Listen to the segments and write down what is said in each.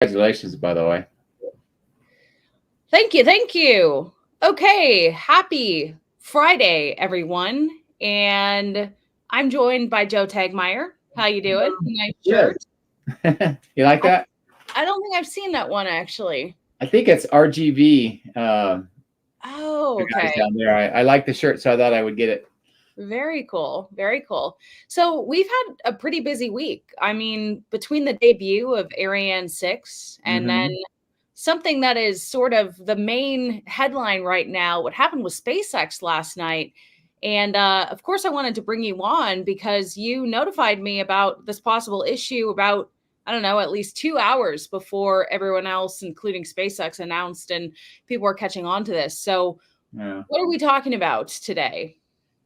Congratulations, by the way. Thank you. Thank you. Okay. Happy Friday, everyone. And I'm joined by Joe Tagmeyer. How you doing? Nice Good. shirt. You like I, that? I don't think I've seen that one actually. I think it's RGB. Oh, The guys okay. down there. I like the shirt, so I thought I would get it. Very cool. Very cool. So we've had a pretty busy week. I mean, between the debut of Ariane 6 and then Mm-hmm. something that is sort of the main headline right now, what happened with SpaceX last night. And of course, I wanted to bring you on because you notified me about this possible issue about, I don't know, at least 2 hours before everyone else, including SpaceX, announced and people were catching on to this. So, Yeah. what are we talking about today?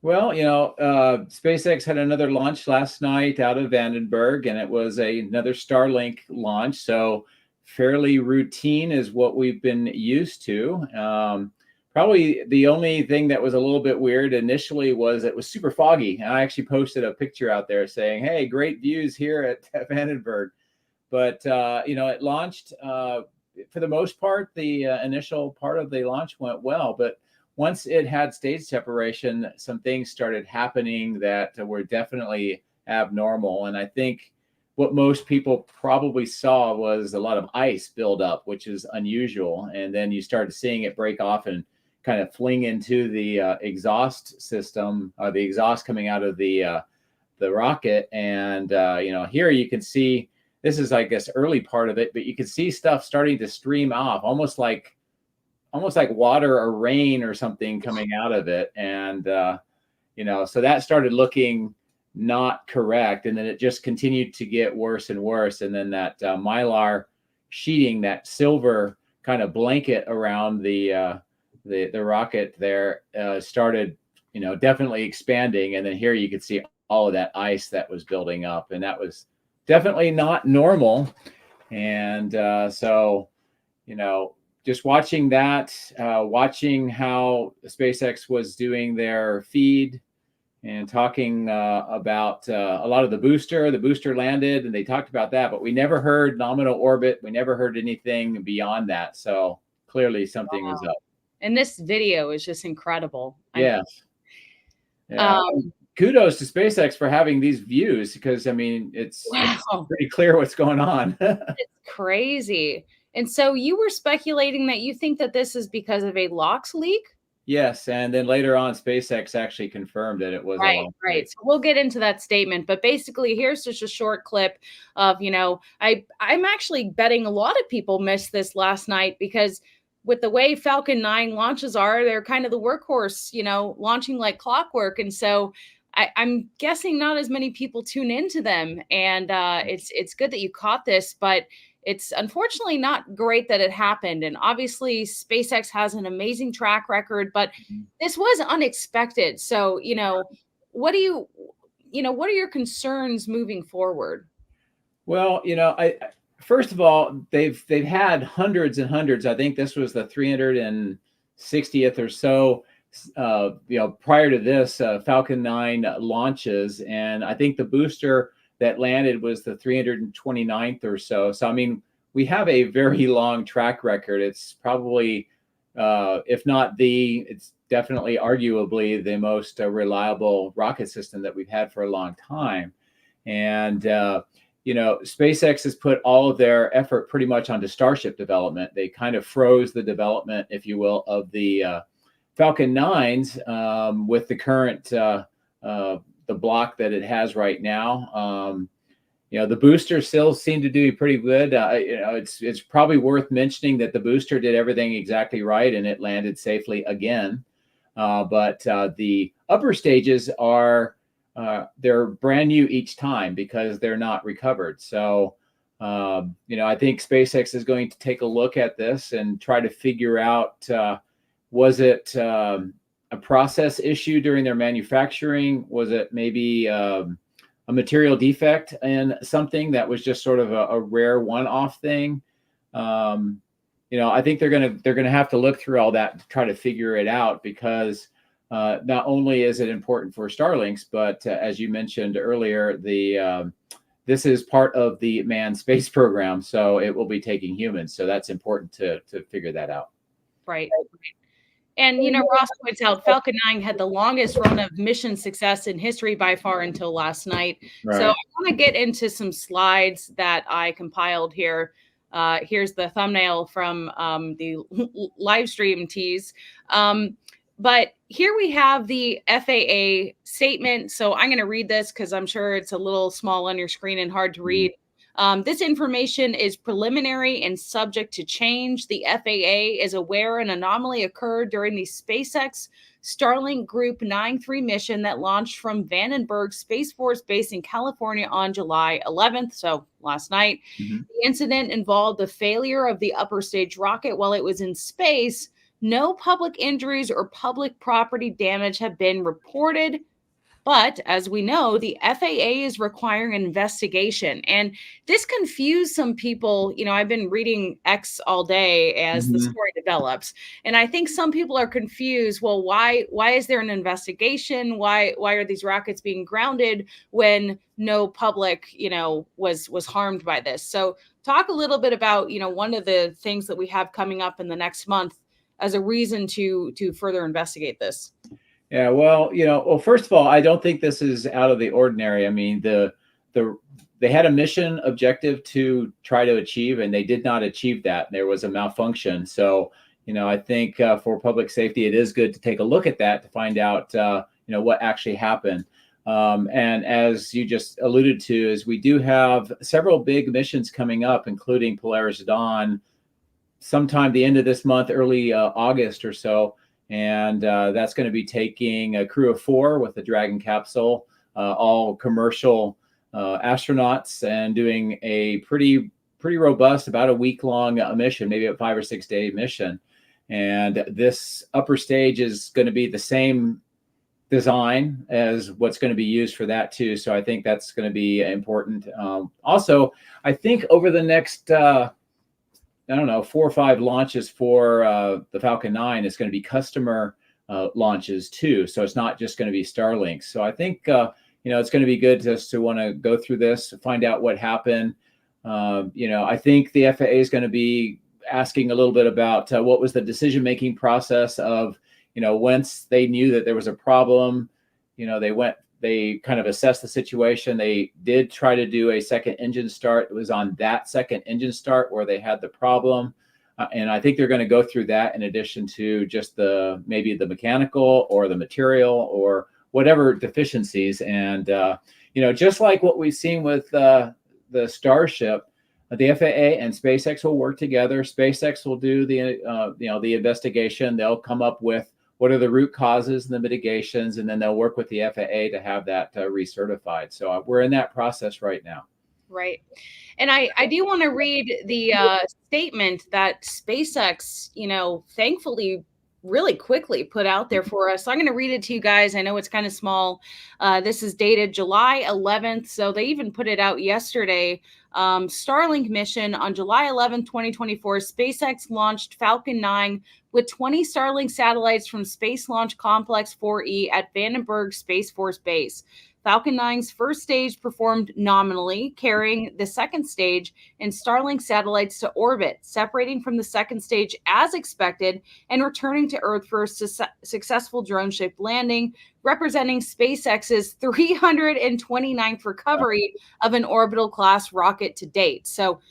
Well, SpaceX had another launch last night out of Vandenberg, and it was another Starlink launch. So fairly routine is what we've been used to. Probably the only thing that was a little bit weird initially was it was super foggy. And I actually posted a picture out there saying, "Hey, great views here at Vandenberg." But it launched. For the most part, the initial part of the launch went well, but once it had stage separation, some things started happening that were definitely abnormal. And I think what most people probably saw was a lot of ice build up, which is unusual. And then you started seeing it break off and kind of fling into the exhaust system, or the exhaust coming out of the rocket. And here you can see this is, I guess, early part of it, but you can see stuff starting to stream off, almost like water or rain or something coming out of it. And, so that started looking not correct. And then it just continued to get worse and worse. And then that Mylar sheeting, that silver kind of blanket around the rocket there started, definitely expanding. And then here you could see all of that ice that was building up. And that was definitely not normal. And so, just watching that, watching how SpaceX was doing their feed and talking about a lot of the booster. The booster landed and they talked about that, but we never heard nominal orbit. We never heard anything beyond that. So clearly something was up. And this video is just incredible. Yes. Yeah. Kudos to SpaceX for having these views because, it's pretty clear what's going on. It's crazy. And so you were speculating that you think that this is because of a LOX leak? Yes, and then later on, SpaceX actually confirmed that it was a LOX Right. leak. So we'll get into that statement, but basically, here's just a short clip of, I'm actually betting a lot of people missed this last night because with the way Falcon 9 launches are, they're kind of the workhorse, launching like clockwork. And so I'm guessing not as many people tune into them. And it's good that you caught this, but it's unfortunately not great that it happened. And obviously, SpaceX has an amazing track record, but this was unexpected. So, what are your concerns moving forward? Well, I first of all, they've had hundreds and hundreds. I think this was the 360th or so. Prior to this, Falcon 9 launches, and I think the booster that landed was the 329th or so. So, we have a very long track record. It's probably, if not it's definitely arguably the most reliable rocket system that we've had for a long time. And, SpaceX has put all of their effort pretty much onto Starship development. They kind of froze the development, if you will, of the Falcon 9s with the current the block that it has right now. The booster still seem to do pretty good. It's probably worth mentioning that the booster did everything exactly right and it landed safely again. But the upper stages are they're brand new each time because they're not recovered. So I think SpaceX is going to take a look at this and try to figure out was it a process issue during their manufacturing? Was it maybe a material defect in something that was just sort of a rare one-off thing? I think they're gonna have to look through all that to try to figure it out because not only is it important for Starlinks, but as you mentioned earlier, the this is part of the manned space program, so it will be taking humans. So that's important to figure that out. Right. And, Ross points out Falcon 9 had the longest run of mission success in history by far until last night. Right. So I want to get into some slides that I compiled here. Here's the thumbnail from the live stream tease. But here we have the FAA statement. So I'm going to read this because I'm sure it's a little small on your screen and hard to read. This information is preliminary and subject to change. The FAA is aware an anomaly occurred during the SpaceX Starlink Group 93 mission that launched from Vandenberg Space Force Base in California on July 11th, so last night. The incident involved the failure of the upper stage rocket while it was in space. No public injuries or public property damage have been reported. But as we know, the FAA is requiring an investigation. And this confused some people. I've been reading X all day as the story develops. And I think some people are confused. Well, why is there an investigation? Why are these rockets being grounded when no public, was harmed by this? So talk a little bit about, one of the things that we have coming up in the next month as a reason to further investigate this. Yeah, well, first of all, I don't think this is out of the ordinary. I mean, they had a mission objective to try to achieve, and they did not achieve that. There was a malfunction. So, I think for public safety, it is good to take a look at that to find out, what actually happened. And as you just alluded to, is we do have several big missions coming up, including Polaris Dawn, sometime the end of this month, early August or so. And that's going to be taking a crew of 4 with the Dragon capsule, all commercial astronauts, and doing a pretty robust, about a week-long mission, maybe a 5 or 6 day mission. And this upper stage is going to be the same design as what's going to be used for that too. So I think that's going to be important. Also, I think over the next 4 or 5 launches for the Falcon 9 is going to be customer launches too. So it's not just going to be Starlink. So I think, it's going to be good just to want to go through this, find out what happened. I think the FAA is going to be asking a little bit about what was the decision-making process of, once they knew that there was a problem, they kind of assessed the situation. They did try to do a second engine start. It was on that second engine start where they had the problem. And I think they're going to go through that in addition to just maybe the mechanical or the material or whatever deficiencies. And, just like what we've seen with the Starship, the FAA and SpaceX will work together. SpaceX will do the investigation. They'll come up with what are the root causes and the mitigations, and then they'll work with the FAA to have that recertified. So we're in that process right now. Right. And I do want to read the statement that SpaceX, thankfully really quickly put out there for us. So I'm going to read it to you guys. I know it's kind of small. This is dated July 11th. So they even put it out yesterday. Starlink mission on July 11th, 2024, SpaceX launched Falcon 9 with 20 Starlink satellites from Space Launch Complex 4E at Vandenberg Space Force Base. Falcon 9's first stage performed nominally, carrying the second stage and Starlink satellites to orbit, separating from the second stage as expected and returning to Earth for a successful drone-shaped landing, representing SpaceX's 329th recovery of an orbital class rocket to date. So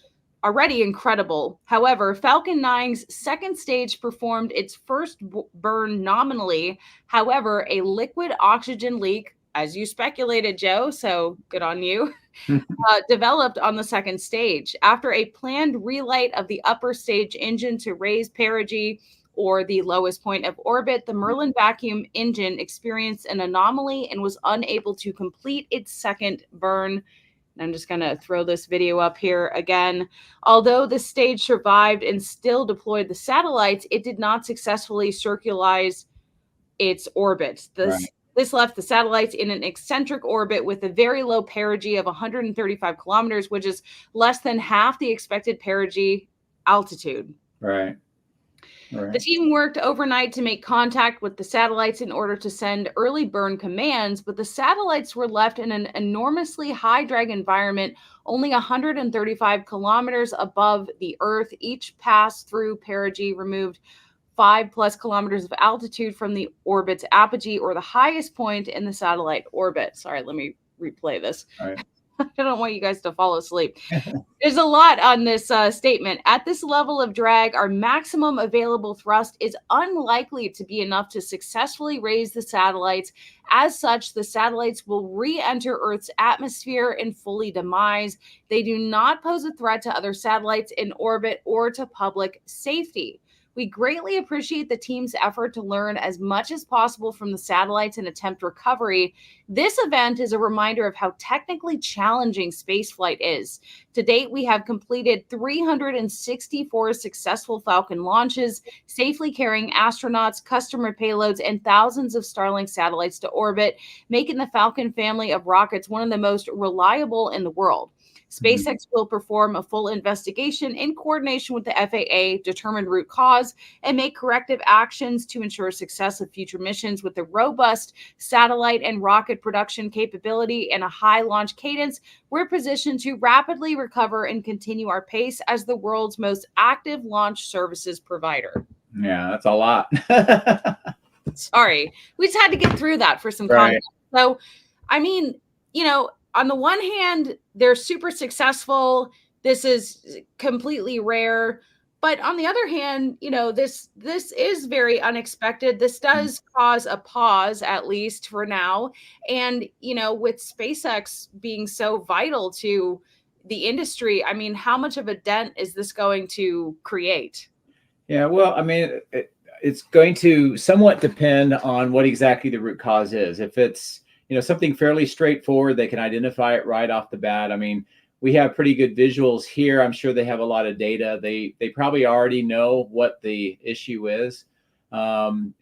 already incredible. However, Falcon 9's second stage performed its first burn nominally. However, a liquid oxygen leak, as you speculated, Joe, so good on you, developed on the second stage. After a planned relight of the upper stage engine to raise perigee, or the lowest point of orbit, the Merlin vacuum engine experienced an anomaly and was unable to complete its second burn. And I'm just going to throw this video up here again. Although the stage survived and still deployed the satellites, it did not successfully circularize its orbit. This left the satellites in an eccentric orbit with a very low perigee of 135 kilometers, which is less than half the expected perigee altitude. Right. The Right. team worked overnight to make contact with the satellites in order to send early burn commands, but the satellites were left in an enormously high drag environment, only 135 kilometers above the Earth. Each pass through perigee removed 5+ kilometers of altitude from the orbit's apogee, or the highest point in the satellite orbit. Sorry, let me replay this. Right. I don't want you guys to fall asleep. There's a lot on this statement. At this level of drag, our maximum available thrust is unlikely to be enough to successfully raise the satellites. As such, the satellites will re enter Earth's atmosphere and fully demise. They do not pose a threat to other satellites in orbit or to public safety. We greatly appreciate the team's effort to learn as much as possible from the satellites and attempt recovery. This event is a reminder of how technically challenging spaceflight is. To date, we have completed 364 successful Falcon launches, safely carrying astronauts, customer payloads, and thousands of Starlink satellites to orbit, making the Falcon family of rockets one of the most reliable in the world. Mhm. SpaceX will perform a full investigation in coordination with the FAA, determine root cause, and make corrective actions to ensure success of future missions. With a robust satellite and rocket production capability and a high launch cadence, we're positioned to rapidly recover and continue our pace as the world's most active launch services provider. Yeah, that's a lot. Sorry, we just had to get through that for some Right. context. So, I mean, on the one hand, they're super successful. This is completely rare. But on the other hand, this is very unexpected. This Mm. does cause a pause, at least for now. And, with SpaceX being so vital to the industry, I mean, how much of a dent is this going to create? Yeah, well, I mean, it's going to somewhat depend on what exactly the root cause is. If it's, something fairly straightforward, they can identify it right off the bat. I mean, we have pretty good visuals here. I'm sure they have a lot of data. They probably already know what the issue is. And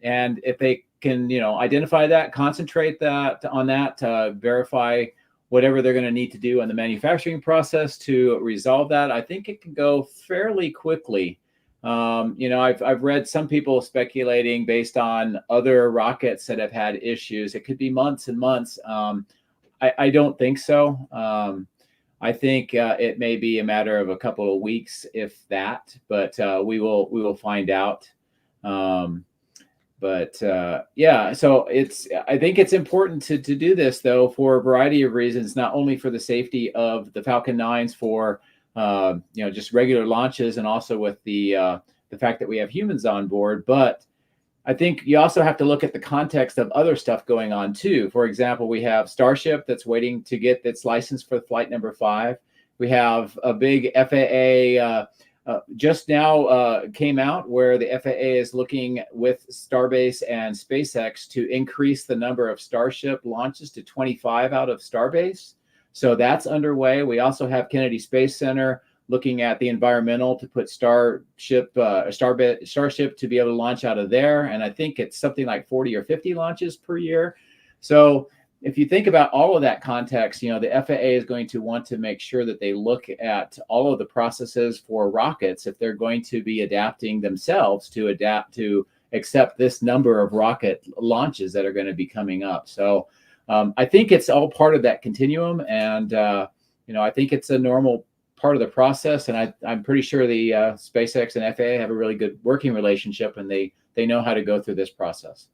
if they can, identify that, concentrate that on that, verify whatever they're going to need to do in the manufacturing process to resolve that, I think it can go fairly quickly. I've read some people speculating based on other rockets that have had issues. It could be months and months. I don't think so. I think it may be a matter of a couple of weeks, if that. But we will find out. Yeah, so I think it's important to do this though for a variety of reasons, not only for the safety of the Falcon 9s for just regular launches, and also with the fact that we have humans on board. But I think you also have to look at the context of other stuff going on too. For example, we have Starship that's waiting to get its license for flight number 5. We have a big FAA just now came out where the FAA is looking with Starbase and SpaceX to increase the number of Starship launches to 25 out of Starbase. So that's underway. We also have Kennedy Space Center looking at the environmental to put Starship to be able to launch out of there. And I think it's something like 40 or 50 launches per year. So if you think about all of that context, the FAA is going to want to make sure that they look at all of the processes for rockets if they're going to be adapting themselves to adapt to accept this number of rocket launches that are going to be coming up. So I think it's all part of that continuum, and I think it's a normal part of the process. And I'm pretty sure the SpaceX and FAA have a really good working relationship, and they know how to go through this process.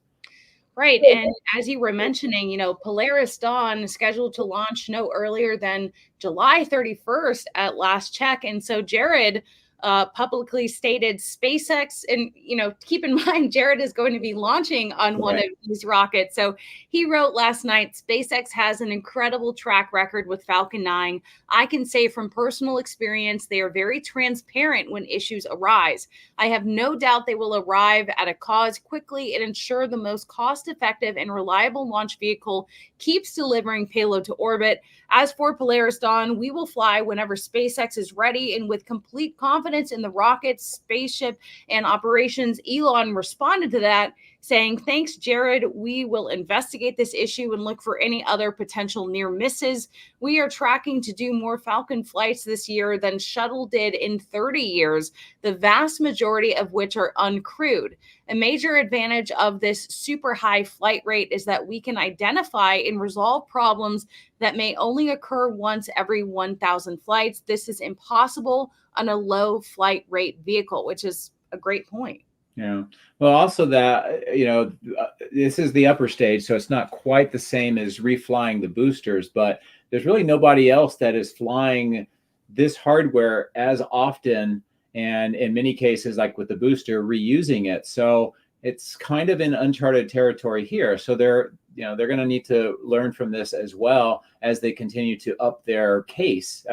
Right. And as you were mentioning, Polaris Dawn is scheduled to launch no earlier than July 31st at last check. And so Jared publicly stated SpaceX, and, keep in mind, Jared is going to be launching on one of these rockets. So he wrote last night, SpaceX has an incredible track record with Falcon 9. I can say from personal experience, they are very transparent when issues arise. I have no doubt they will arrive at a cause quickly and ensure the most cost-effective and reliable launch vehicle keeps delivering payload to orbit. As for Polaris Dawn, we will fly whenever SpaceX is ready, and with complete confidence in the rocket, spaceship, and operations. Elon responded to that, saying, "Thanks, Jared. We will investigate this issue and look for any other potential near misses. We are tracking to do more Falcon flights this year than Shuttle did in 30 years, the vast majority of which are uncrewed. A major advantage of this super high flight rate is that we can identify and resolve problems that may only occur once every 1,000 flights. This is impossible on a low flight rate vehicle," which is a great point. Yeah. Well, also that, this is the upper stage, so it's not quite the same as reflying the boosters, but there's really nobody else that is flying this hardware as often, and in many cases, like with the booster, reusing it. So it's kind of in uncharted territory here. So they're going to need to learn from this as well as they continue to up their cadence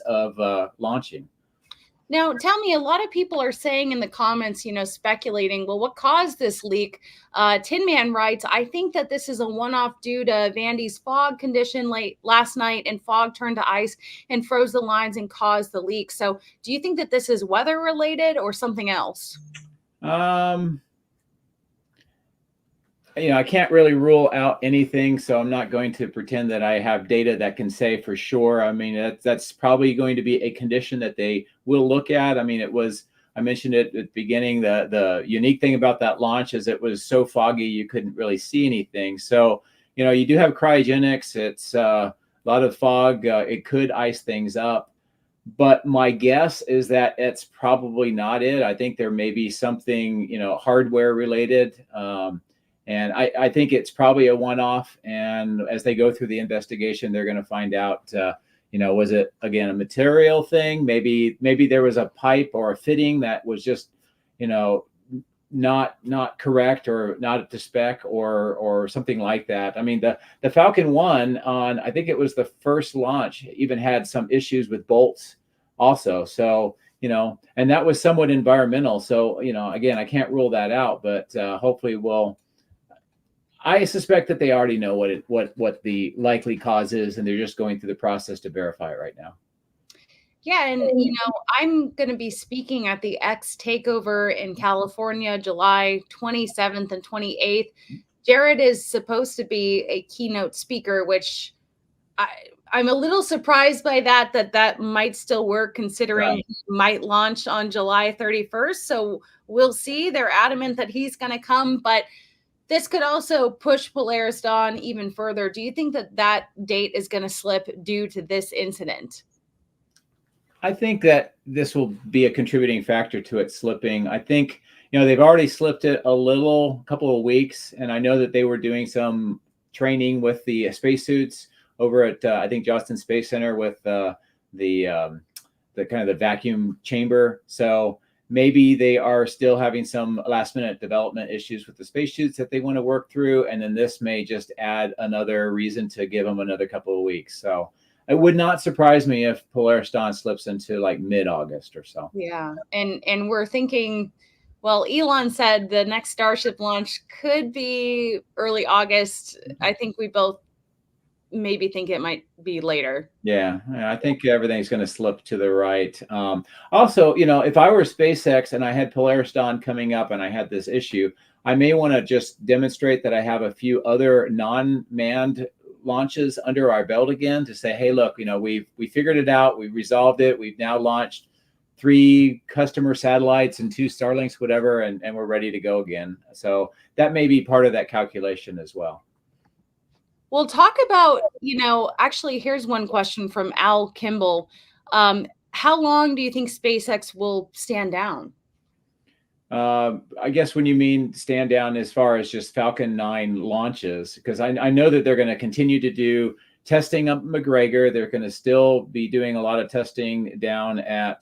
of launching. Now, tell me, a lot of people are saying in the comments, speculating, well, what caused this leak? Tin Man writes, "I think that this is a one-off due to Vandy's fog condition late last night, and fog turned to ice and froze the lines and caused the leak." So do you think that this is weather related or something else? I can't really rule out anything, so I'm not going to pretend that I have data that can say for sure. I mean, that's probably going to be a condition that they will look at. I mean, I mentioned it at the beginning, the unique thing about that launch is it was so foggy you couldn't really see anything. So, you do have cryogenics. It's a lot of fog. It could ice things up. But my guess is that it's probably not it. I think there may be something, hardware related. And I think it's probably a one-off. And as they go through the investigation, they're going to find out, was it, again, a material thing? Maybe there was a pipe or a fitting that was just, not correct or not at the spec or something like that. I mean, the Falcon 1 on, I think it was the first launch, even had some issues with bolts also. So, and that was somewhat environmental. So, again, I can't rule that out, but hopefully I suspect that they already know what the likely cause is, and they're just going through the process to verify it right now. Yeah, and I'm going to be speaking at the X Takeover in California, July 27th and 28th. Jared is supposed to be a keynote speaker, which I'm a little surprised by that might still work, considering he might launch on July 31st. So we'll see. They're adamant that he's going to come, but this could also push Polaris Dawn even further. Do you think that date is going to slip due to this incident? I think that this will be a contributing factor to it slipping. I think, they've already slipped it a couple of weeks, and I know that they were doing some training with the spacesuits over at, I think, Johnson Space Center with the kind of the vacuum chamber. So maybe they are still having some last minute development issues with the spacesuits that they want to work through. And then this may just add another reason to give them another couple of weeks. So it would not surprise me if Polaris Dawn slips into like mid-August or so. Yeah. And we're thinking, well, Elon said the next Starship launch could be early August. I think we both maybe think it might be later. Yeah, I think everything's going to slip to the right. Also, if I were SpaceX and I had Polaris Dawn coming up and I had this issue, I may want to just demonstrate that I have a few other non-manned launches under our belt again to say, hey, look, we figured it out. We resolved it. We've now launched 3 customer satellites and 2 Starlinks, whatever, and we're ready to go again. So that may be part of that calculation as well. We'll talk about, actually, here's one question from Al Kimball. How long do you think SpaceX will stand down? I guess when you mean stand down as far as just Falcon 9 launches, because I know that they're going to continue to do testing up McGregor. They're going to still be doing a lot of testing down at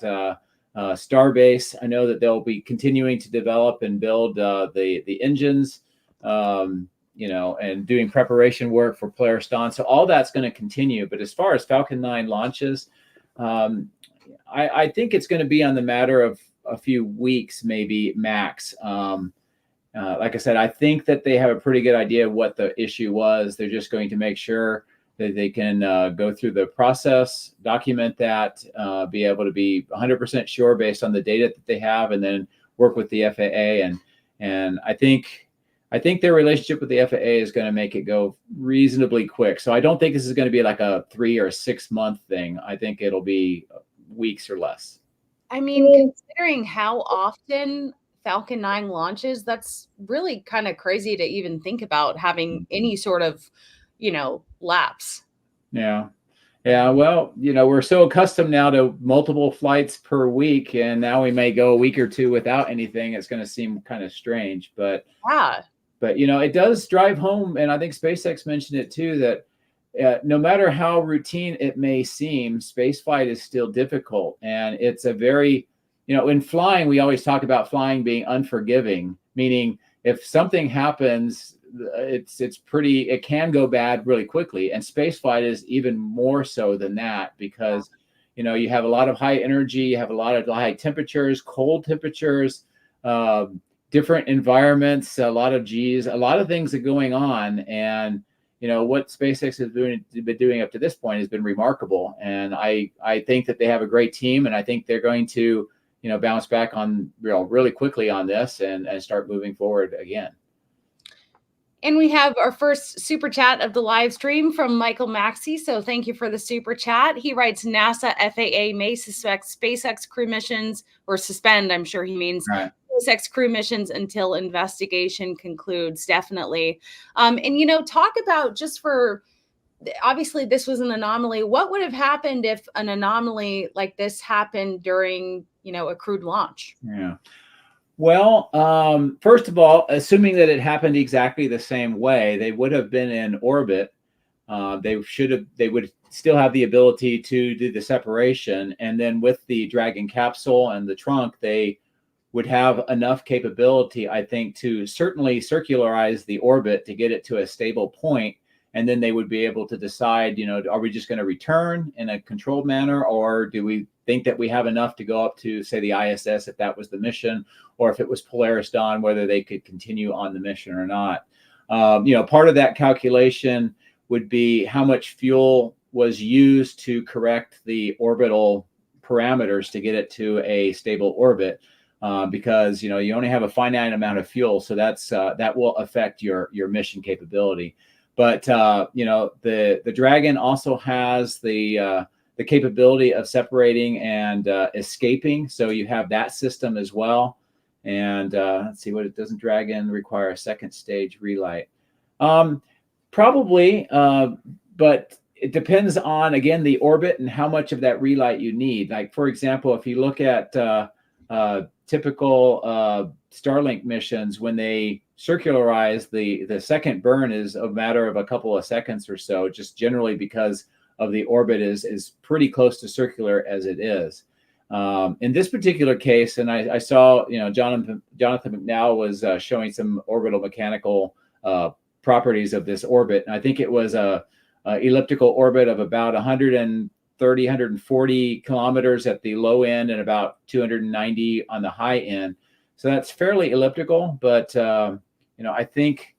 Starbase. I know that they'll be continuing to develop and build the engines. And doing preparation work for Polaris Dawn. So all that's going to continue. But as far as Falcon 9 launches, I think it's going to be on the matter of a few weeks, maybe max. Like I said, I think that they have a pretty good idea of what the issue was. They're just going to make sure that they can go through the process, document that, be able to be 100% sure based on the data that they have, and then work with the FAA. And I think I think their relationship with the FAA is going to make it go reasonably quick. So I don't think this is going to be like a 3 or 6 month thing. I think it'll be weeks or less. I mean, considering how often Falcon 9 launches, that's really kind of crazy to even think about having any sort of, lapse. Yeah. Yeah. Well, we're so accustomed now to multiple flights per week, and now we may go a week or two without anything. It's going to seem kind of strange, Yeah. but it does drive home. And I think SpaceX mentioned it too, that no matter how routine it may seem, spaceflight is still difficult. And it's a very, in flying, we always talk about flying being unforgiving, meaning if something happens, it can go bad really quickly. And spaceflight is even more so than that, because, you have a lot of high energy, you have a lot of high temperatures, cold temperatures, different environments, a lot of G's, a lot of things are going on. And what SpaceX has been doing up to this point has been remarkable. And I think that they have a great team, and I think they're going to, bounce back on really quickly on this and start moving forward again. And we have our first super chat of the live stream from Michael Maxey. So thank you for the super chat. He writes, NASA FAA may suspect SpaceX crew missions, or suspend, I'm sure he means, right. SpaceX crew missions until investigation concludes. Definitely. And, talk about, just for, obviously this was an anomaly. What would have happened if an anomaly like this happened during, a crewed launch? Yeah. Well, first of all, assuming that it happened exactly the same way, they would have been in orbit. They would still have the ability to do the separation. And then with the Dragon capsule and the trunk, they would have enough capability, I think, to certainly circularize the orbit to get it to a stable point. And then they would be able to decide, are we just going to return in a controlled manner, or do we think that we have enough to go up to, say, the ISS, if that was the mission, or if it was Polaris Dawn, whether they could continue on the mission or not. Part of that calculation would be how much fuel was used to correct the orbital parameters to get it to a stable orbit, because you only have a finite amount of fuel, so that will affect your mission capability. But the Dragon also has the capability of separating and escaping, so you have that system as well. And let's see, doesn't Dragon require a second stage relight? Probably, but it depends on, again, the orbit and how much of that relight you need. Like, for example, if you look at typical Starlink missions, when they circularize, the second burn is a matter of a couple of seconds or so, just generally because of the orbit is pretty close to circular as it is. In this particular case, and I saw, Jonathan McNow was showing some orbital mechanical properties of this orbit, and I think it was a elliptical orbit of about 130, 140 kilometers at the low end and about 290 on the high end. So that's fairly elliptical, but I think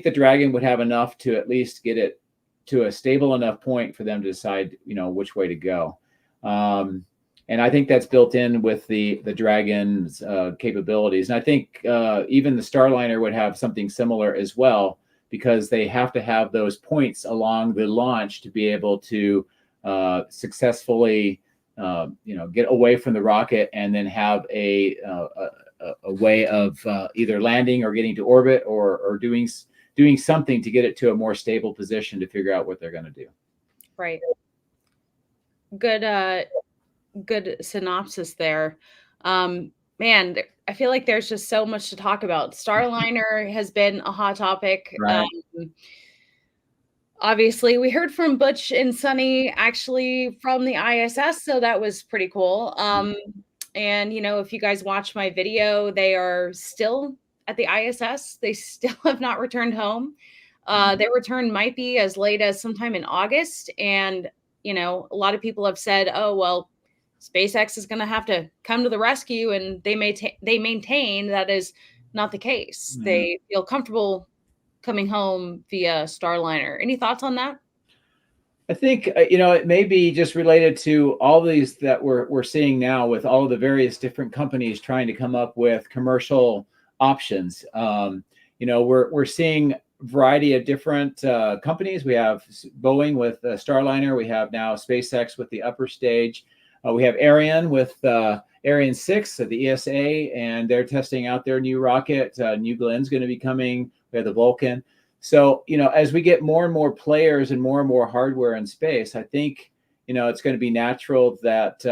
the Dragon would have enough to at least get it to a stable enough point for them to decide, which way to go. And I think that's built in with the Dragon's capabilities. And I think even the Starliner would have something similar as well, because they have to have those points along the launch to be able to successfully, get away from the rocket and then have a way of either landing or getting to orbit or doing something to get it to a more stable position to figure out what they're going to do. Right. Good synopsis there. Man, I feel like there's just so much to talk about. Starliner has been a hot topic. Right. Obviously, we heard from Butch and Sunny actually from the ISS, so that was pretty cool. And, if you guys watch my video, they are still at the ISS. They still have not returned home. Their return might be as late as sometime in August. And, a lot of people have said, oh, well, SpaceX is going to have to come to the rescue, and they maintain that is not the case. Mm-hmm. They feel comfortable coming home via Starliner. Any thoughts on that? I think, it may be just related to all these that we're seeing now with all of the various different companies trying to come up with commercial options. we're seeing a variety of different companies. We have Boeing with Starliner. We have now SpaceX with the upper stage. We have Ariane with Ariane 6 at the ESA, and they're testing out their new rocket. New Glenn's going to be coming. We have the Vulcan. So, as we get more and more players and more hardware in space, I think, it's going to be natural that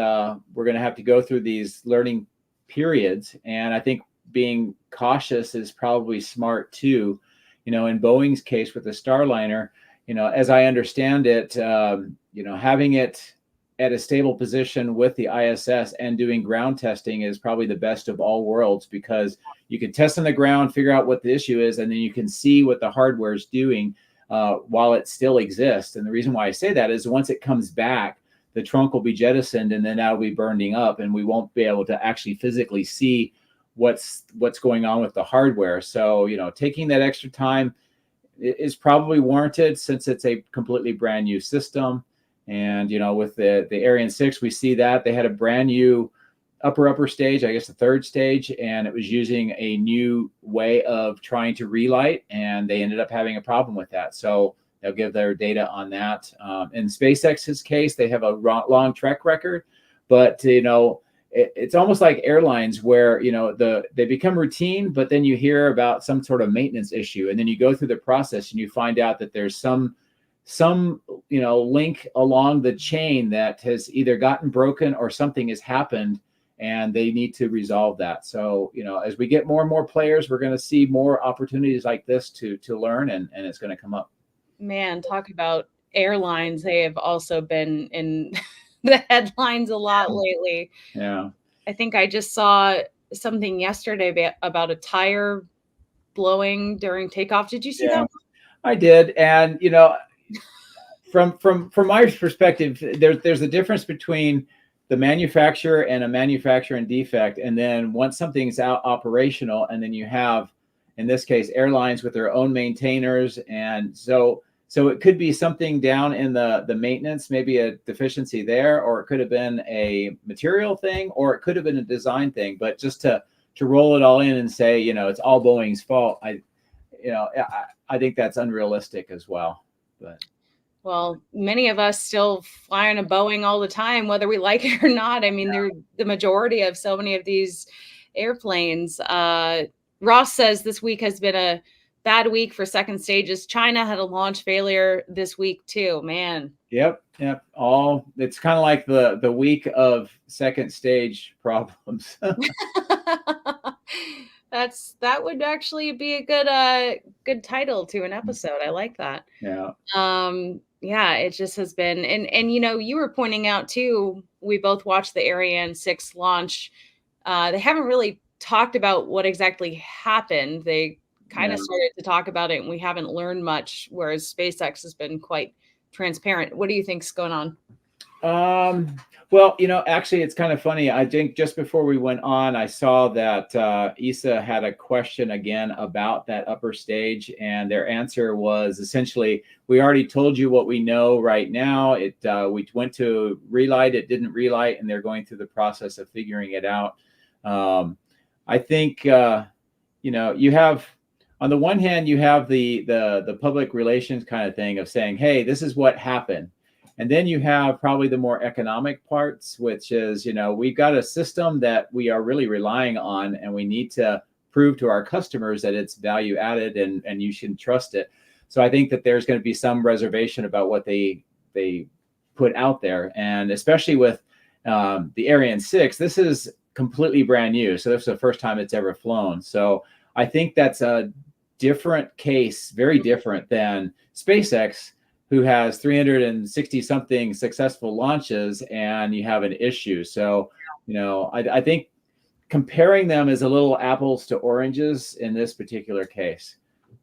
we're going to have to go through these learning periods. And I think being cautious is probably smart too. In Boeing's case with the Starliner, as I understand it, having it at a stable position with the ISS and doing ground testing is probably the best of all worlds, because you can test on the ground, figure out what the issue is, and then you can see what the hardware is doing while it still exists. And the reason why I say that is once it comes back, the trunk will be jettisoned and then that'll be burning up, and we won't be able to actually physically see what's going on with the hardware. So, taking that extra time is probably warranted since it's a completely brand new system. And, with the Ariane 6, we see that they had a brand new upper stage, I guess the third stage, and it was using a new way of trying to relight, and they ended up having a problem with that. So they'll give their data on that. In SpaceX's case, they have a long track record, but, it's almost like airlines where, they become routine, but then you hear about some sort of maintenance issue, and then you go through the process and you find out that there's some link along the chain that has either gotten broken or something has happened, and they need to resolve that. So, as we get more and more players, we're going to see more opportunities like this to learn, and it's going to come up. Man, talk about airlines. They have also been in the headlines a lot lately. Yeah. I think I just saw something yesterday about a tire blowing during takeoff. Did you see that? I did. And, from my perspective, there's a difference between the manufacturer and a manufacturer and defect. And then once something's out operational, and then you have, in this case, airlines with their own maintainers. And so it could be something down in the maintenance, maybe a deficiency there, or it could have been a material thing, or it could have been a design thing. But just to roll it all in and say, it's all Boeing's fault, I think that's unrealistic as well. But well, many of us still fly on a Boeing all the time, whether we like it or not. I mean, they're the majority of so many of these airplanes. Ross says this week has been a bad week for second stages. China had a launch failure this week too, man. Yep. It's kind of like the week of second stage problems. That would actually be a good title to an episode. I like that. Yeah. It just has been, and you were pointing out too, we both watched the Ariane 6 launch. They haven't really talked about what exactly happened. They kind of started to talk about it, and we haven't learned much, whereas SpaceX has been quite transparent. What do you think's going on? Well, actually, it's kind of funny. I think just before we went on, I saw that ESA had a question again about that upper stage, and their answer was essentially, we already told you what we know right now. We went to relight, it didn't relight, and they're going through the process of figuring it out. I think you have, on the one hand, you have the public relations kind of thing of saying, hey, this is what happened. And then you have probably the more economic parts, which is, we've got a system that we are really relying on, and we need to prove to our customers that it's value added and you should trust it. So I think that there's going to be some reservation about what they put out there. And especially with the Ariane 6, this is completely brand new. So this is the first time it's ever flown. So I think that's a different case, very different than SpaceX, who has 360 something successful launches, and you have an issue. So, I think comparing them is a little apples to oranges in this particular case.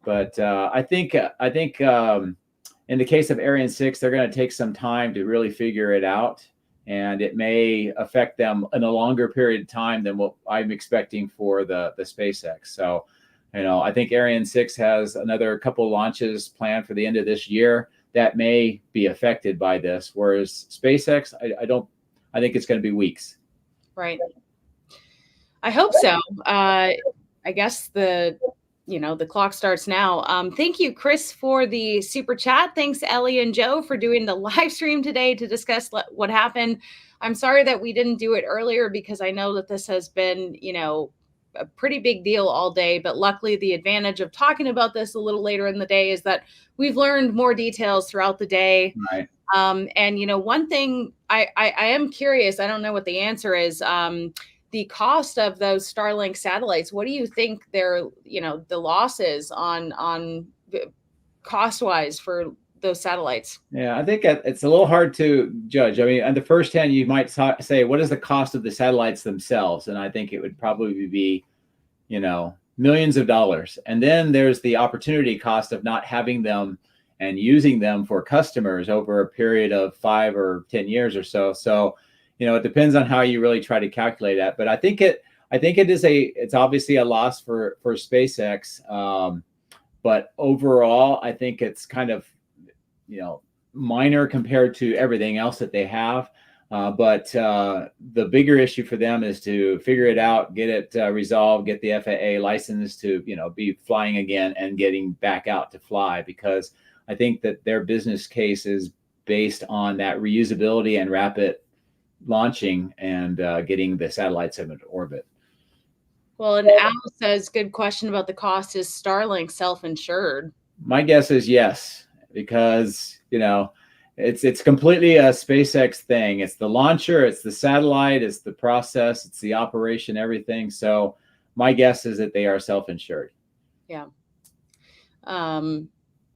But I think in the case of Ariane 6, they're going to take some time to really figure it out, and it may affect them in a longer period of time than what I'm expecting for the SpaceX. So, I think Ariane 6 has another couple launches planned for the end of this year that may be affected by this, whereas SpaceX, I think it's going to be weeks. Right. I hope so. I guess the the clock starts now. Thank you, Chris, for the super chat. Thanks, Ellie and Joe, for doing the live stream today to discuss what happened. I'm sorry that we didn't do it earlier because I know that this has been, a pretty big deal all day. But luckily, the advantage of talking about this a little later in the day is that we've learned more details throughout the day. Right. And one thing I am curious, I don't know what the answer is. The cost of those Starlink satellites, what do you think the loss is on cost wise for those satellites? Yeah, I think it's a little hard to judge. I mean, on the first hand, you might say, what is the cost of the satellites themselves? And I think it would probably be, millions of dollars. And then there's the opportunity cost of not having them and using them for customers over a period of 5 or 10 years or so. So, it depends on how you really try to calculate that. But I think it's obviously a loss for SpaceX. But overall, I think it's kind of, minor compared to everything else that they have. But the bigger issue for them is to figure it out, get it resolved, get the FAA license to, be flying again and getting back out to fly, because I think that their business case is based on that reusability and rapid launching and getting the satellites into orbit. Well, and Al says, good question about the cost. Is Starlink self-insured? My guess is yes, because, it's completely a SpaceX thing. It's the launcher, it's the satellite, it's the process, it's the operation, everything. So my guess is that they are self-insured. Yeah.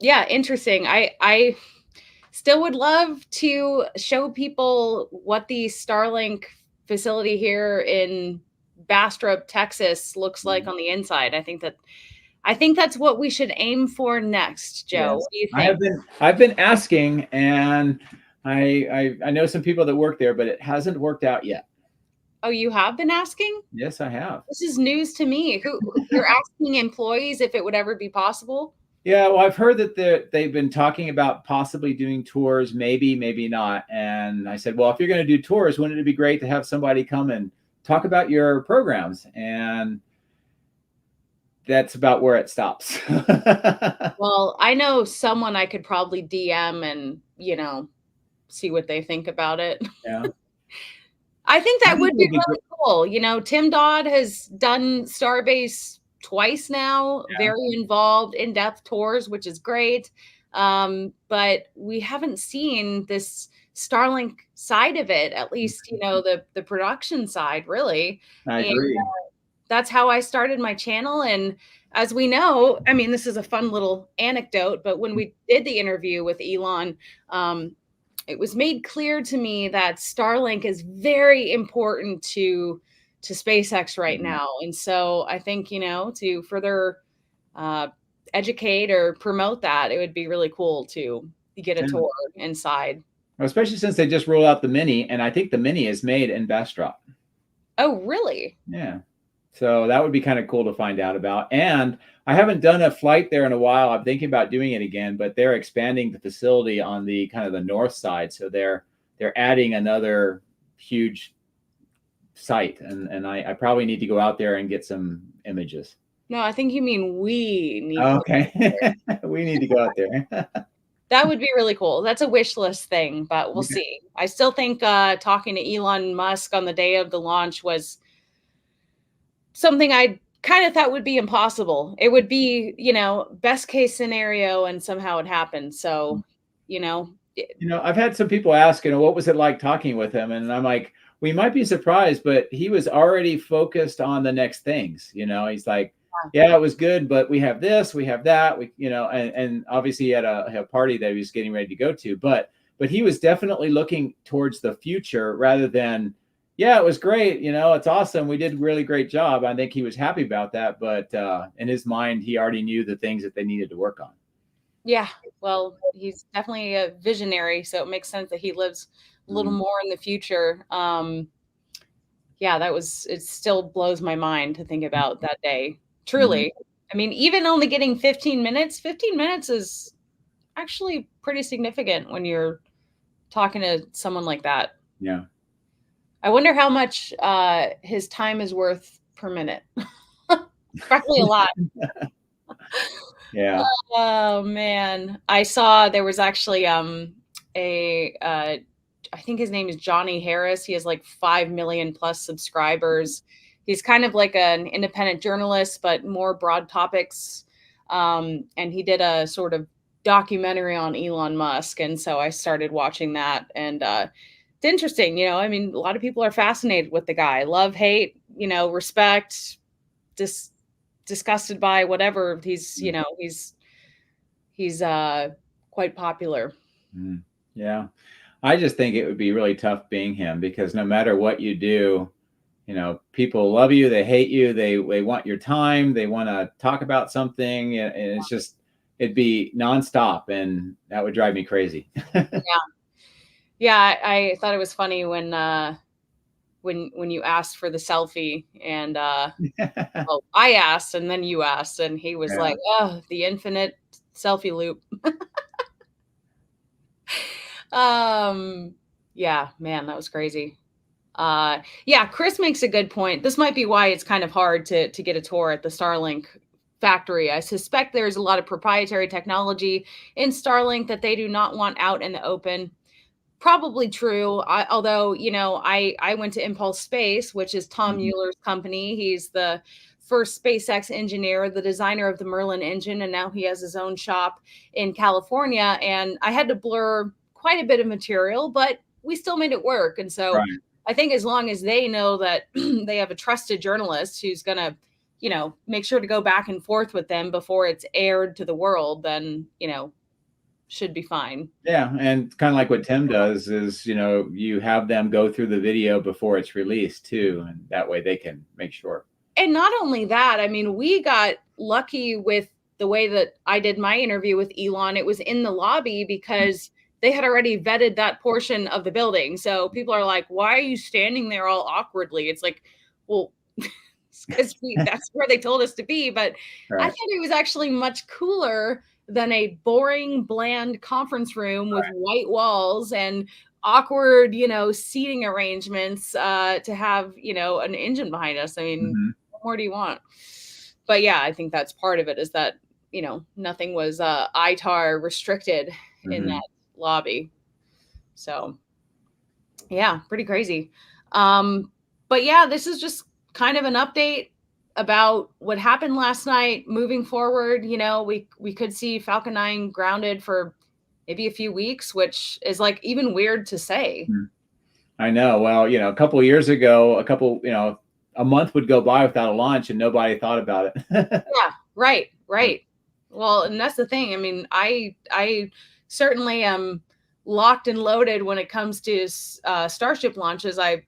Yeah, interesting. I still would love to show people what the Starlink facility here in Bastrop, Texas looks like on the inside. I think that's what we should aim for next, Joe. Yes. What do you think? I've been asking, and I know some people that work there, but it hasn't worked out yet. Oh, you have been asking? Yes, I have. This is news to me. You're asking employees if it would ever be possible? Yeah, well, I've heard that they've been talking about possibly doing tours, maybe not. And I said, well, if you're going to do tours, wouldn't it be great to have somebody come and talk about your programs? And that's about where it stops. Well, I know someone I could probably DM and, see what they think about it. Yeah. I think that would be really cool. Tim Dodd has done Starbase twice now, very involved, in-depth tours, which is great. But we haven't seen this Starlink side of it, at least, the production side, really. I agree. And, that's how I started my channel. And as we know, I mean, this is a fun little anecdote, but when we did the interview with Elon, it was made clear to me that Starlink is very important to SpaceX right now. And so I think, to further educate or promote that, it would be really cool to get a tour inside. Well, especially since they just rolled out the Mini, and I think the Mini is made in Bastrop. Oh, really? Yeah. So that would be kind of cool to find out about. And I haven't done a flight there in a while. I'm thinking about doing it again, but they're expanding the facility on the kind of the north side. So they're adding another huge site. And I probably need to go out there and get some images. No, I think you mean we need to we need to go out there. That would be really cool. That's a wish list thing, but we'll see. I still think talking to Elon Musk on the day of the launch was something I kind of thought would be impossible. It would be, best case scenario, and somehow it happened. So, I've had some people ask, what was it like talking with him? And I'm like, we might be surprised, but he was already focused on the next things. He's like, yeah, it was good, but we have this, we have that, and obviously he had a party that he was getting ready to go to, but he was definitely looking towards the future rather than, yeah, it was great. It's awesome. We did a really great job. I think he was happy about that. But in his mind, he already knew the things that they needed to work on. Yeah, well, he's definitely a visionary. So it makes sense that he lives a little more in the future. Yeah, it still blows my mind to think about that day. Truly. I mean, even only getting 15 minutes is actually pretty significant when you're talking to someone like that. Yeah. I wonder how much his time is worth per minute. Probably a lot. Yeah. Oh man, I saw there was actually a I think his name is Johnny Harris. He has like 5 million plus subscribers. He's kind of like an independent journalist, but more broad topics. And he did a sort of documentary on Elon Musk, and so I started watching that, and it's interesting. I mean, a lot of people are fascinated with the guy. Love, hate, respect, dis disgusted by whatever. He's quite popular. Mm. Yeah. I just think it would be really tough being him because no matter what you do, people love you, they hate you, they want your time, they want to talk about something, and it's just it'd be nonstop, and that would drive me crazy. Yeah. Yeah, I thought it was funny when you asked for the selfie, and well, I asked and then you asked, and he was Yeah. like, "Oh, the infinite selfie loop." Yeah, man, that was crazy. Yeah, Chris makes a good point. This might be why it's kind of hard to get a tour at the Starlink factory. I suspect there's a lot of proprietary technology in Starlink that they do not want out in the open. Probably true. Although, I went to Impulse Space, which is Tom Mhm. Mueller's company. He's the first SpaceX engineer, the designer of the Merlin engine, and now he has his own shop in California. And I had to blur quite a bit of material, but we still made it work. And so Right. I think as long as they know that they have a trusted journalist who's going to, make sure to go back and forth with them before it's aired to the world, then, should be fine. Yeah, and kind of like what Tim does is, you have them go through the video before it's released too, and that way they can make sure. And not only that, I mean, we got lucky with the way that I did my interview with Elon. It was in the lobby because they had already vetted that portion of the building. So people are like, "Why are you standing there all awkwardly?" It's like, well, because that's where they told us to be. But I Right. thought it was actually much cooler than a boring, bland conference room with white walls and awkward, seating arrangements to have, an engine behind us. I mean, Mhm. what more do you want? But yeah, I think that's part of it is that, nothing was ITAR restricted in Mhm. that lobby. So yeah, pretty crazy. Um, but yeah, this is just kind of an update about what happened last night. Moving forward, we could see Falcon 9 grounded for maybe a few weeks, which is like even weird to say. Mhm. I know. Well, a couple of years ago, a month would go by without a launch and nobody thought about it. Yeah, right, right. Well, and that's the thing. I mean, I certainly am locked and loaded when it comes to Starship launches. I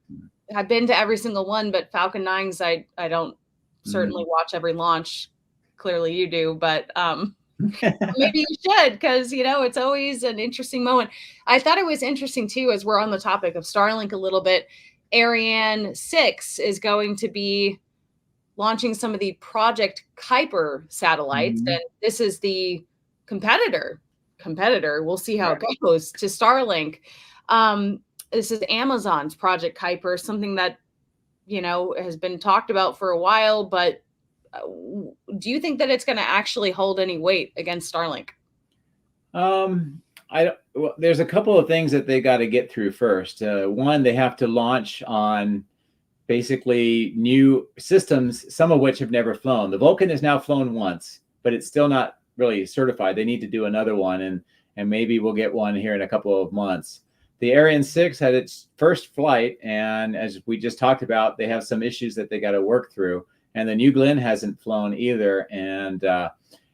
have been to every single one, but Falcon 9s, I don't certainly Mhm. watch every launch. Clearly you do, but maybe you should because it's always an interesting moment. I thought it was interesting too, as we're on the topic of Starlink a little bit. Ariane 6 is going to be launching some of the Project Kuiper satellites, and Mhm. this is the competitor. We'll see how Right. it goes to Starlink. This is Amazon's Project Kuiper, something that has been talked about for a while. But do you think that it's going to actually hold any weight against Starlink? Um, well, there's a couple of things that they got to get through first. One, they have to launch on basically new systems, some of which have never flown. The Vulcan has now flown once, but it's still not really certified. They need to do another one, and maybe we'll get one here in a couple of months. The Ariane 6 had its first flight, and as we just talked about, they have some issues that they got to work through. And the New Glenn hasn't flown either. And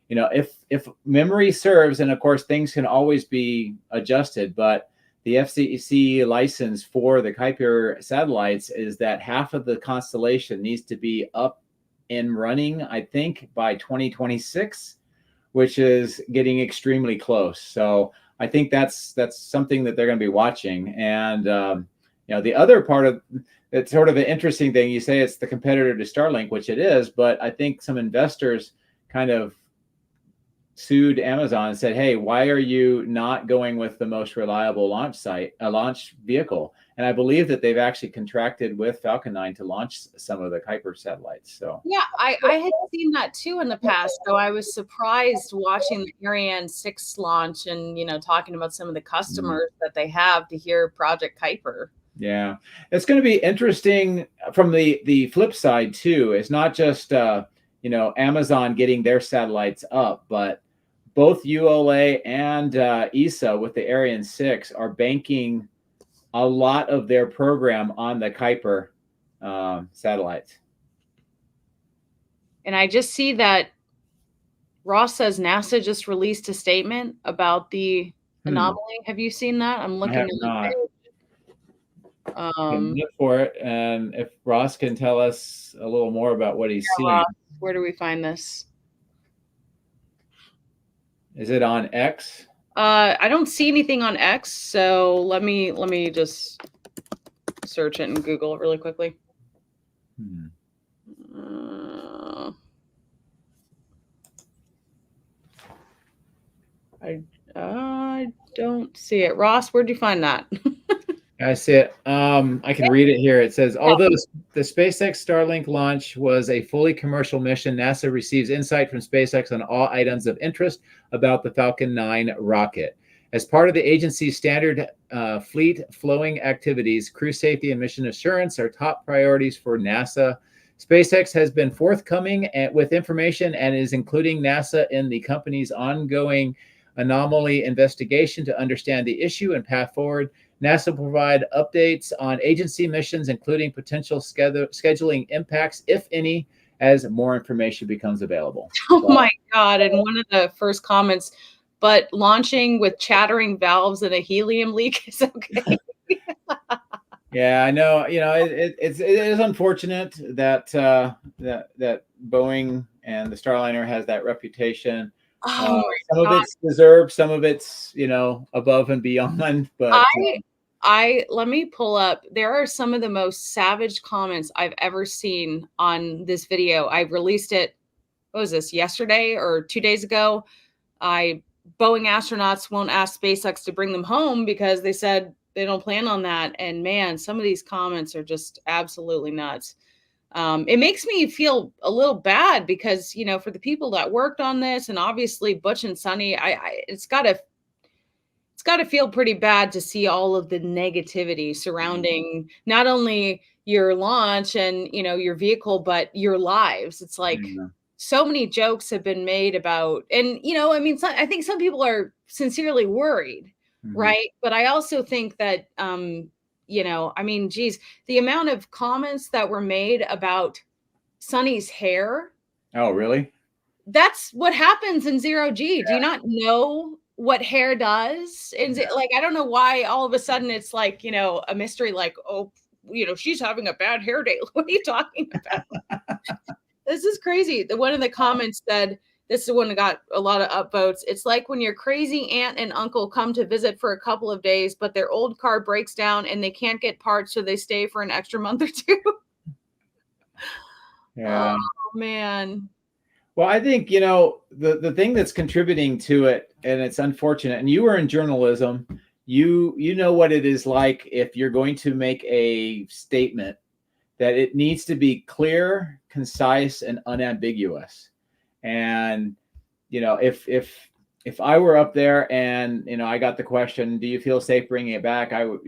if memory serves, and of course things can always be adjusted, but the FCC license for the Kuiper satellites is that half of the constellation needs to be up and running, I think, by 2026, which is getting extremely close. So I think that's something that they're going to be watching. And the other part of it's sort of an interesting thing. You say it's the competitor to Starlink, which it is, but I think some investors kind of sued Amazon and said, "Hey, why are you not going with the most reliable launch vehicle?" And I believe that they've actually contracted with Falcon 9 to launch some of the Kuiper satellites. So yeah, I had seen that too in the past. So I was surprised watching the Ariane 6 launch and, talking about some of the customers that they have to hear Project Kuiper. yeah, it's going to be interesting from the flip side too. It's not just Amazon getting their satellites up, but both ULA and ESA with the Ariane 6 are banking a lot of their program on the Kuiper satellites. And I just see that Ross says NASA just released a statement about the anomaly. Have you seen that? I'm looking I have not. at Look for it, and if Ross can tell us a little more about what he's seeing. Ross, where do we find this? Is it on X? I don't see anything on X, so let me just search it in Google really quickly. I don't see it. Ross, where'd you find that? I see it. I can read it here. It says, although the SpaceX Starlink launch was a fully commercial mission, NASA receives insight from SpaceX on all items of interest about the Falcon 9 rocket. As part of the agency's standard fleet flowing activities, crew safety and mission assurance are top priorities for NASA. SpaceX has been forthcoming with information and is including NASA in the company's ongoing anomaly investigation to understand the issue and path forward. NASA will provide updates on agency missions, including potential scheduling impacts, if any, as more information becomes available. Oh my God. And one of the first comments, but launching with chattering valves and a helium leak is okay. Yeah, I know. It is unfortunate that that Boeing and the Starliner has that reputation. Oh some of it's deserved, some of it's above and beyond. But let me pull up. There are some of the most savage comments I've ever seen on this video. I released it. What was this, yesterday or 2 days ago? Boeing astronauts won't ask SpaceX to bring them home because they said they don't plan on that. And man, some of these comments are just absolutely nuts. It makes me feel a little bad because, for the people that worked on this, and obviously Butch and Sunny, it's got to feel pretty bad to see all of the negativity surrounding not only your launch and, your vehicle, but your lives. It's like so many jokes have been made about, and, I think some people are sincerely worried, right? But I also think that, geez, the amount of comments that were made about Sunny's hair. Oh, really? That's what happens in 0G. Do you not know what hair does? And I don't know why all of a sudden it's like, a mystery, like, oh, she's having a bad hair day. What are you talking about? This is crazy. One of the comments said, this is the one that got a lot of upvotes. It's like when your crazy aunt and uncle come to visit for a couple of days, but their old car breaks down and they can't get parts, so they stay for an extra month or two. Yeah. Oh, man. Well, I think, the thing that's contributing to it, and it's unfortunate, and you were in journalism, you know what it is like if you're going to make a statement, that it needs to be clear, concise, and unambiguous. And, if I were up there and, I got the question, do you feel safe bringing it back? I would,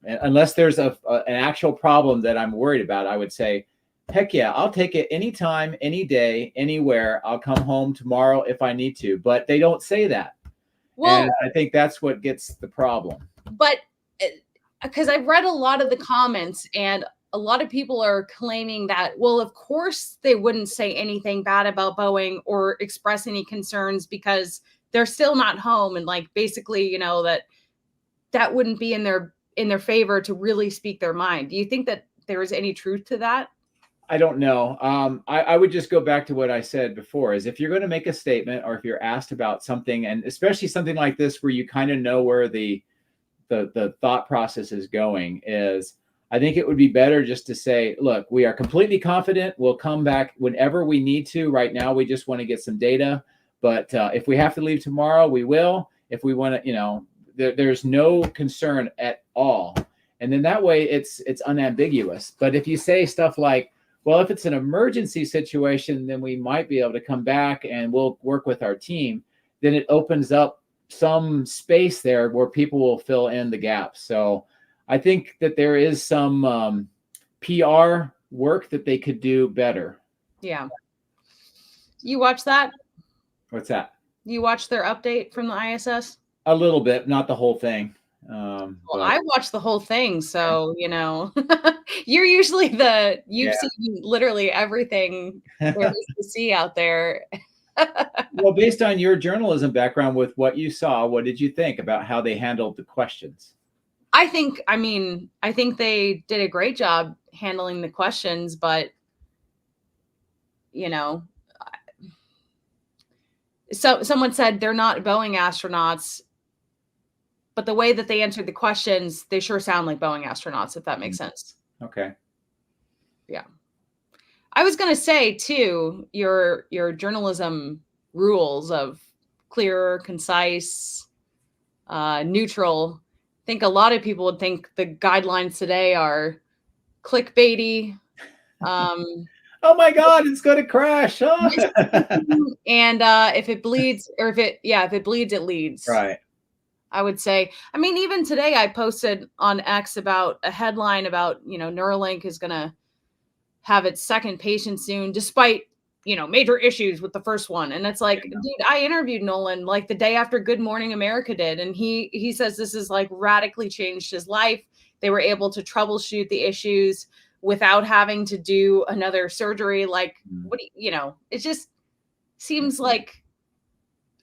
unless there's an actual problem that I'm worried about, I would say, heck yeah, I'll take it anytime, any day, anywhere. I'll come home tomorrow if I need to. But they don't say that. Well, and I think that's what gets the problem. But because I've read a lot of the comments, and a lot of people are claiming that, well, of course they wouldn't say anything bad about Boeing or express any concerns because they're still not home. And basically, that wouldn't be in their favor to really speak their mind. Do you think that there is any truth to that? I don't know. I would just go back to what I said before, is if you're going to make a statement, or if you're asked about something, and especially something like this where you kind of know where the thought process is going, is I think it would be better just to say, look, we are completely confident. We'll come back whenever we need to. Right now, we just want to get some data. But if we have to leave tomorrow, we will. If we want to, there's no concern at all. And then that way it's unambiguous. But if you say stuff like, well, if it's an emergency situation, then we might be able to come back and we'll work with our team, then it opens up some space there where people will fill in the gaps. So I think that there is some PR work that they could do better. Yeah. You watch that? What's that? You watch their update from the ISS? A little bit, not the whole thing. Well, I watched the whole thing, so you're usually you've seen literally everything there is to see out there. Well, based on your journalism background, with what you saw, what did you think about how they handled the questions? I think they did a great job handling the questions, but so someone said they're not Boeing astronauts, but the way that they answered the questions, they sure sound like Boeing astronauts, if that makes sense. Okay. Yeah. I was going to say too, your journalism rules of clear, concise, neutral. I think a lot of people would think the guidelines today are clickbaity. Oh my God, it's going to crash. Oh. And if it bleeds, or if it bleeds, it leads. Right. I would say. I mean, even today I posted on X about a headline about, Neuralink is going to have its second patient soon, despite, major issues with the first one. And it's like, dude, I interviewed Nolan like the day after Good Morning America did. And he says this has like radically changed his life. They were able to troubleshoot the issues without having to do another surgery. Like, it just seems like,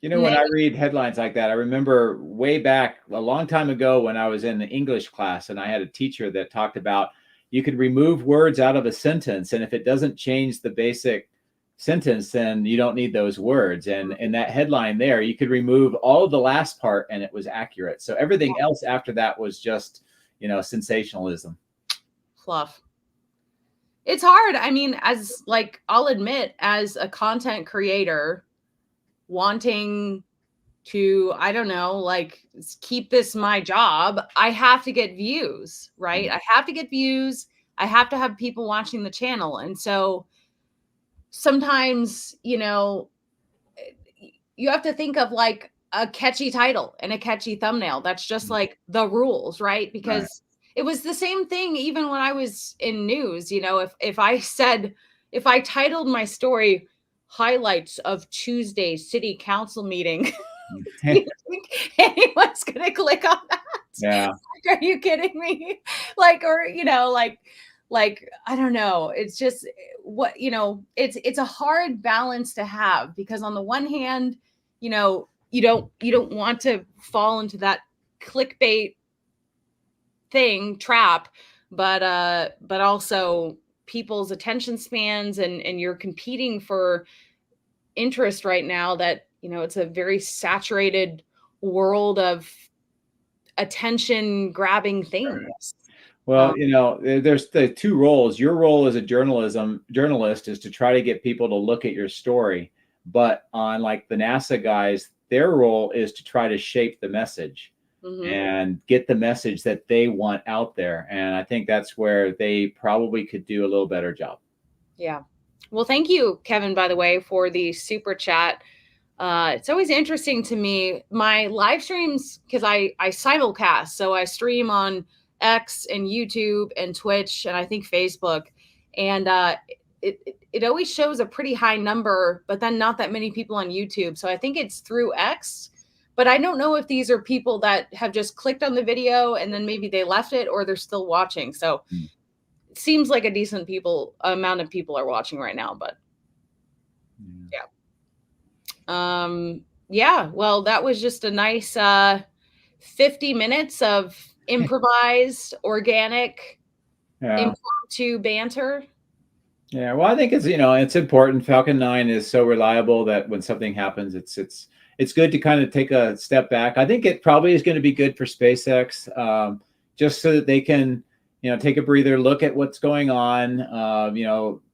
when I read headlines like that, I remember way back a long time ago when I was in the English class and I had a teacher that talked about you could remove words out of a sentence. And if it doesn't change the basic sentence, then you don't need those words. And in that headline there, you could remove all of the last part and it was accurate. So everything else after that was just, sensationalism. Fluff. It's hard. I mean, I'll admit, as a content creator, wanting to, I don't know, keep this my job, I have to get views, right? I have to get views. I have to have people watching the channel. And so sometimes, you have to think of like a catchy title and a catchy thumbnail. That's just like the rules, right? Because it was the same thing even when I was in news. If I titled my story highlights of Tuesday's city council meeting, you think anyone's gonna click on that? Yeah. Are you kidding me? I don't know. It's just it's a hard balance to have, because on the one hand, you don't want to fall into that clickbait trap, but also people's attention spans, and you're competing for interest right now that, it's a very saturated world of attention grabbing things. Well, there's the two roles. Your role as a journalist is to try to get people to look at your story. But on like the NASA guys, their role is to try to shape the message and get the message that they want out there. And I think that's where they probably could do a little better job. Yeah. Well, thank you, Kevin, by the way, for the super chat. It's always interesting to me, my live streams, because I simulcast. So I stream on X and YouTube and Twitch and I think Facebook. And it always shows a pretty high number, but then not that many people on YouTube. So I think it's through X. But I don't know if these are people that have just clicked on the video and then maybe they left it, or they're still watching. So it seems like a decent amount of people are watching right now, but yeah. Well, that was just a nice 50 minutes of improvised, organic, impromptu banter. Yeah, well, I think it's important. Falcon 9 is so reliable that when something happens, it's good to kind of take a step back. I think it probably is going to be good for SpaceX, just so that they can, take a breather, look at what's going on.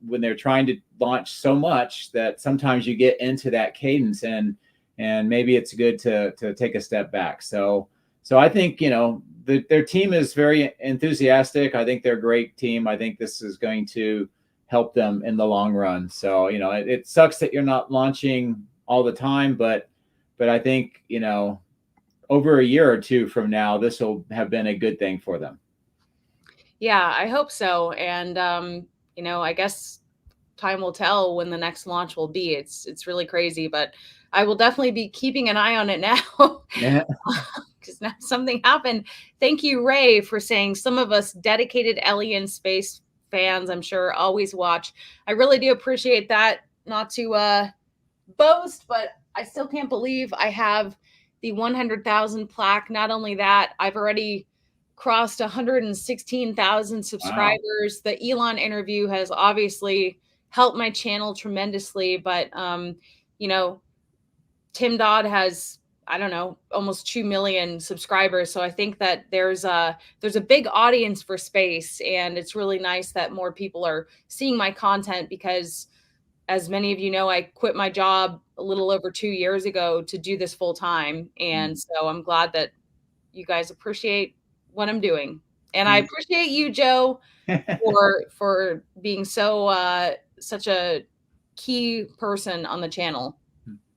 When they're trying to launch so much that sometimes you get into that cadence, and maybe it's good to take a step back. So I think, their team is very enthusiastic. I think they're a great team. I think this is going to help them in the long run. So, it sucks that you're not launching all the time, but I think, over a year or two from now, this will have been a good thing for them. Yeah, I hope so. And, I guess time will tell when the next launch will be. It's really crazy, but I will definitely be keeping an eye on it now. Yeah. Because now something happened. Thank you, Ray, for saying some of us dedicated alien space fans, I'm sure, always watch. I really do appreciate that. Not to boast, but I still can't believe I have the 100,000 plaque. Not only that, I've already crossed 116,000 subscribers. Wow. The Elon interview has obviously helped my channel tremendously, but Tim Dodd has, I don't know, almost 2 million subscribers. So I think that there's a big audience for space, and it's really nice that more people are seeing my content because, as many of you know, I quit my job a little over 2 years ago to do this full time. And so I'm glad that you guys appreciate what I'm doing. And I appreciate you, Joe, for being such a key person on the channel.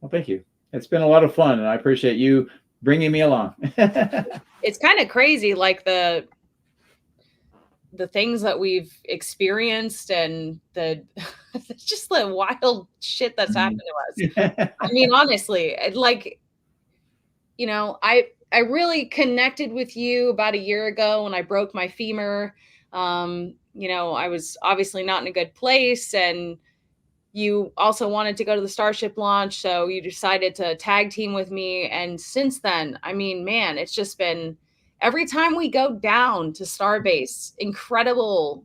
Well, thank you. It's been a lot of fun, and I appreciate you bringing me along. It's kind of crazy, like the things that we've experienced and just the wild shit that's happened to us. I mean, honestly, like, I really connected with you about a year ago when I broke my femur. I was obviously not in a good place, and you also wanted to go to the Starship launch, so you decided to tag team with me. And since then, I mean, man, it's just been, every time we go down to Starbase, incredible,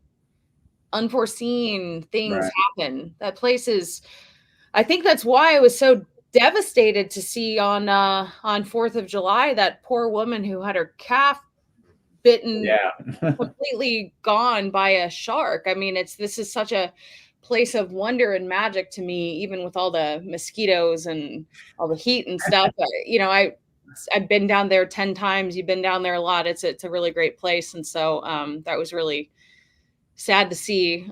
unforeseen things happen. That place is, I think that's why I was so devastated to see on 4th of July, that poor woman who had her calf bitten, completely gone by a shark. I mean, this is such a place of wonder and magic to me, even with all the mosquitoes and all the heat and stuff. I've been down there 10 times. You've been down there a lot. It's a really great place. And so that was really sad to see.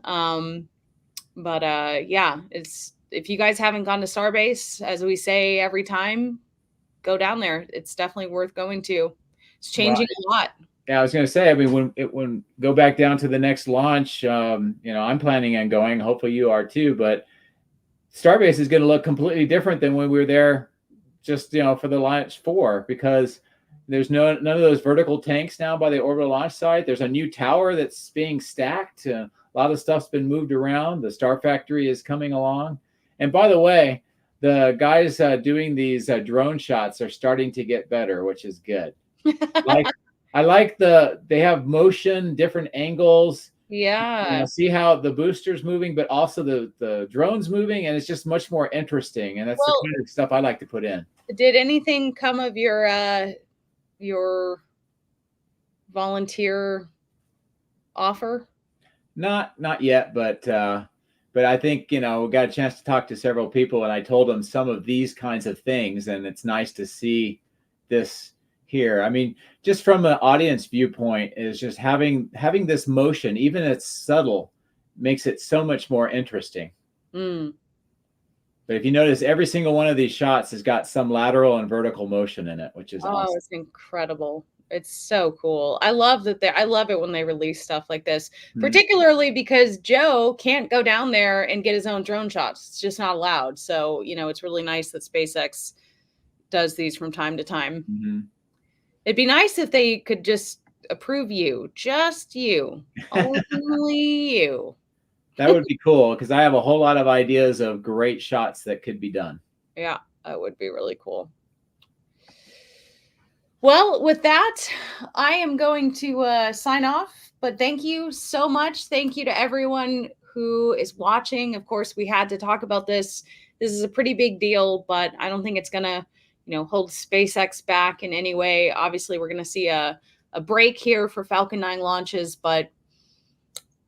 If you guys haven't gone to Starbase, as we say every time, go down there. It's definitely worth going to. It's changing a lot. Yeah, I was going to say, I mean, when go back down to the next launch, I'm planning on going. Hopefully you are too. But Starbase is going to look completely different than when we were there just, for the launch 4, because there's none of those vertical tanks now by the orbital launch site. There's a new tower that's being stacked. A lot of stuff's been moved around. The Star Factory is coming along. And by the way, the guys doing these drone shots are starting to get better, which is good. I like they have motion, different angles. Yeah. See how the booster's moving, but also the drone's moving, and it's just much more interesting. And that's the kind of stuff I like to put in. Did anything come of your volunteer offer? Not yet, but I think, we got a chance to talk to several people, and I told them some of these kinds of things, and it's nice to see this here. I mean, just from an audience viewpoint, is just having this motion, even if it's subtle, makes it so much more interesting. But if you notice, every single one of these shots has got some lateral and vertical motion in it, which is awesome. It's incredible. It's so cool. I love I love it when they release stuff like this, particularly because Joe can't go down there and get his own drone shots. It's just not allowed. So, it's really nice that SpaceX does these from time to time. It'd be nice if they could just approve you, just you, only you. That would be cool, because I have a whole lot of ideas of great shots that could be done. Yeah, that would be really cool. Well, with that, I am going to sign off, but thank you so much. Thank you to everyone who is watching. Of course, we had to talk about this. This is a pretty big deal, but I don't think it's going to, hold SpaceX back in any way. Obviously, we're going to see a break here for Falcon 9 launches, but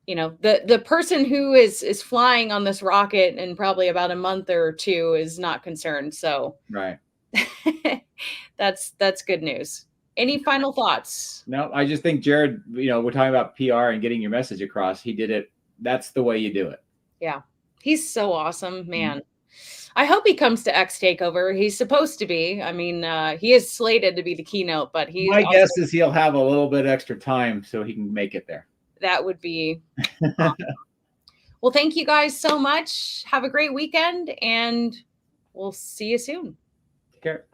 you know, the person who is flying on this rocket in probably about a month or two is not concerned. So Right. that's good news. Any final thoughts? No, I just think Jared, we're talking about PR and getting your message across. He did it. That's the way you do it. Yeah. He's so awesome, Mhm. man. I hope he comes to X Takeover. He's supposed to be. I mean, he is slated to be the keynote, but he's My also, guess is he'll have a little bit extra time so he can make it there. that would be awesome. Well, thank you guys so much. Have a great weekend, and we'll see you soon. Take care.